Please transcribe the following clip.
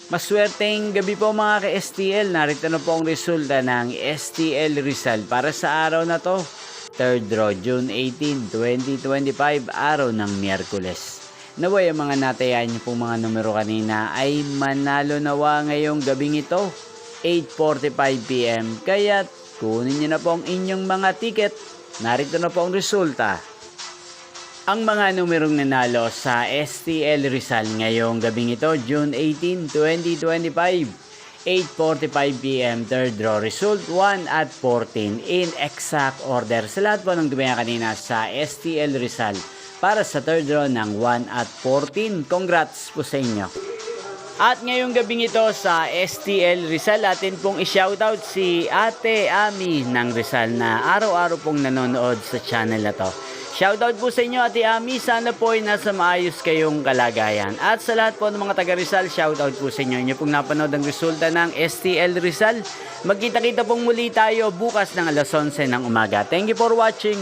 Maswerteng gabi po mga ka-STL. Narito na po ang resulta ng STL Rizal para sa araw na to. 3rd draw, June 18, 2025, araw ng Miyerkules. Naway ang mga natayan niyo pong mga numero kanina ay manalo nawa ngayong gabing ito, 8:45 PM. Kaya't kunin niyo na po ang inyong mga ticket. Narito na po ang resulta. Ang mga numerong nanalo sa STL Rizal ngayong gabing ito, June 18, 2025, 8:45 PM, 3rd draw result, 1 at 14 in exact order. Sa lahat po ng dumaya kanina sa STL Rizal para sa 3rd draw ng 1 at 14. Congrats po sa inyo. At ngayong gabing ito sa STL Rizal, atin pong i-shoutout si Ate Ami ng Rizal na araw-araw pong nanonood sa channel na to. Shoutout po sa inyo Ate Ami, sana po ay nasa maayos kayong kalagayan. At sa lahat po ng mga taga Rizal, shoutout po sa inyo. Inyo pong napanood ang resulta ng STL Rizal. Magkita-kita pong muli tayo bukas ng alas 11 ng umaga. Thank you for watching.